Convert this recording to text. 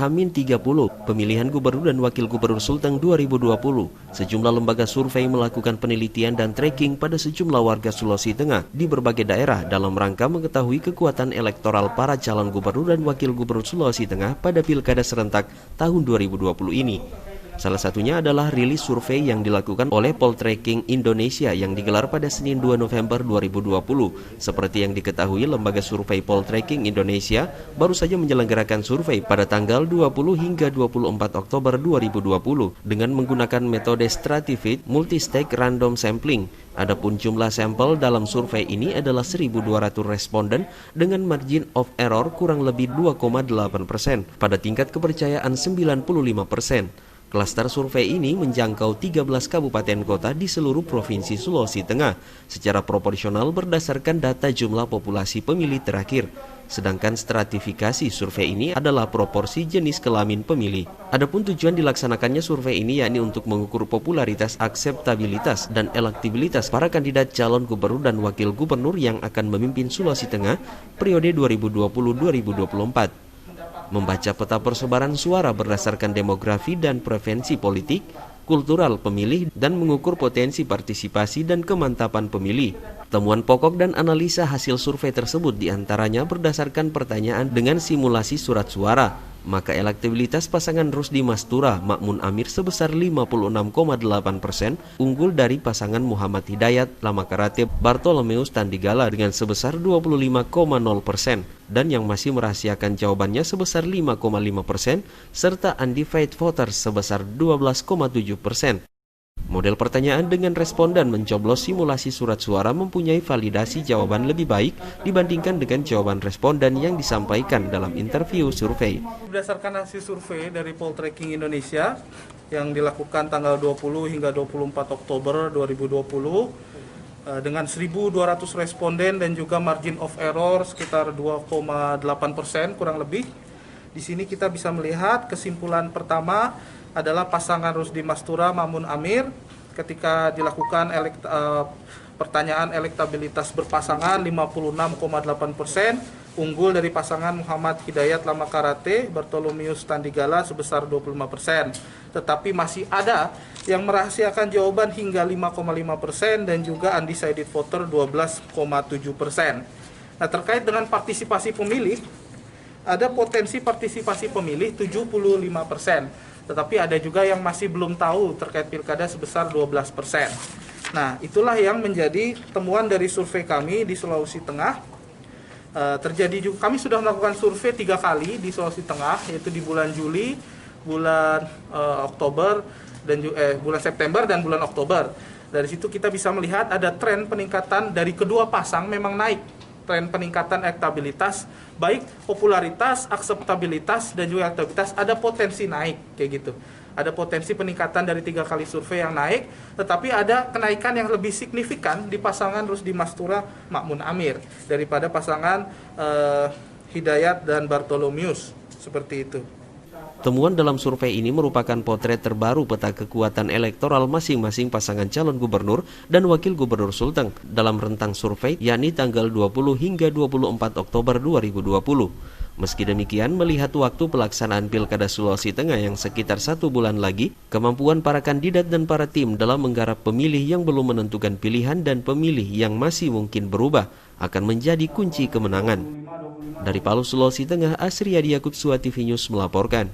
H-30, pemilihan gubernur dan wakil gubernur Sulteng 2020, sejumlah lembaga survei melakukan penelitian dan tracking pada sejumlah warga Sulawesi Tengah di berbagai daerah dalam rangka mengetahui kekuatan elektoral para calon gubernur dan wakil gubernur Sulawesi Tengah pada pilkada serentak tahun 2020 ini. Salah satunya adalah rilis survei yang dilakukan oleh Poltreking Indonesia yang digelar pada Senin 2 November 2020. Seperti yang diketahui, lembaga survei Poltreking Indonesia baru saja menyelenggarakan survei pada tanggal 20 hingga 24 Oktober 2020 dengan menggunakan metode stratified multi-stage random sampling. Adapun jumlah sampel dalam survei ini adalah 1.200 responden dengan margin of error kurang lebih 2,8% pada tingkat kepercayaan 95%. Klaster survei ini menjangkau 13 kabupaten kota di seluruh provinsi Sulawesi Tengah secara proporsional berdasarkan data jumlah populasi pemilih terakhir. Sedangkan stratifikasi survei ini adalah proporsi jenis kelamin pemilih. Adapun tujuan dilaksanakannya survei ini yakni untuk mengukur popularitas, akseptabilitas, dan elektabilitas para kandidat calon gubernur dan wakil gubernur yang akan memimpin Sulawesi Tengah periode 2020-2024. Membaca peta persebaran suara berdasarkan demografi dan preferensi politik, kultural pemilih, dan mengukur potensi partisipasi dan kemantapan pemilih. Temuan pokok dan analisa hasil survei tersebut diantaranya berdasarkan pertanyaan dengan simulasi surat suara. Maka elektabilitas pasangan Rusdi Mastura Makmun Amir sebesar 56,8%, unggul dari pasangan Muhammad Hidayat Lamakarate Bartolomeus Tandigala dengan sebesar 25,0%, dan yang masih merahasiakan jawabannya sebesar 5,5%, serta undecided voters sebesar 12,7%. Model pertanyaan dengan responden mencoblos simulasi surat suara mempunyai validasi jawaban lebih baik dibandingkan dengan jawaban responden yang disampaikan dalam interview survei. Berdasarkan hasil survei dari Poltreking Indonesia yang dilakukan tanggal 20 hingga 24 Oktober 2020 dengan 1.200 responden dan juga margin of error sekitar 2,8% kurang lebih. Di sini kita bisa melihat kesimpulan pertama adalah pasangan Rusdi Mastura Makmun Amir ketika dilakukan pertanyaan elektabilitas berpasangan 56,8%, unggul dari pasangan Muhammad Hidayat Lamakarate Bartolomeus Tandigala sebesar 25%. Tetapi masih ada yang merahasiakan jawaban hingga 5,5% dan juga undecided voter 12,7%. Nah, terkait dengan partisipasi pemilih, ada potensi partisipasi pemilih 75%. Tetapi ada juga yang masih belum tahu terkait pilkada sebesar 12%. Nah, itulah yang menjadi temuan dari survei kami di Sulawesi Tengah. Terjadi juga, kami sudah melakukan survei 3 kali di Sulawesi Tengah, yaitu di bulan Juli, bulan Oktober, dan bulan September dan bulan Oktober. Dari situ kita bisa melihat ada tren peningkatan dari kedua pasang memang naik. Tren peningkatan elektabilitas, baik popularitas, akseptabilitas, dan juga elektabilitas ada potensi naik kayak gitu. Ada potensi peningkatan dari 3 kali survei yang naik, tetapi ada kenaikan yang lebih signifikan di pasangan Rusdi Mastura Makmun Amir daripada pasangan Hidayat dan Bartolomeus, seperti itu. Temuan dalam survei ini merupakan potret terbaru peta kekuatan elektoral masing-masing pasangan calon gubernur dan wakil gubernur Sulteng dalam rentang survei yakni tanggal 20 hingga 24 Oktober 2020. Meski demikian, melihat waktu pelaksanaan Pilkada Sulawesi Tengah yang sekitar 1 bulan lagi, kemampuan para kandidat dan para tim dalam menggarap pemilih yang belum menentukan pilihan dan pemilih yang masih mungkin berubah akan menjadi kunci kemenangan. Dari Palu, Sulawesi Tengah, Asri Yadiakut, Suwa TV News melaporkan.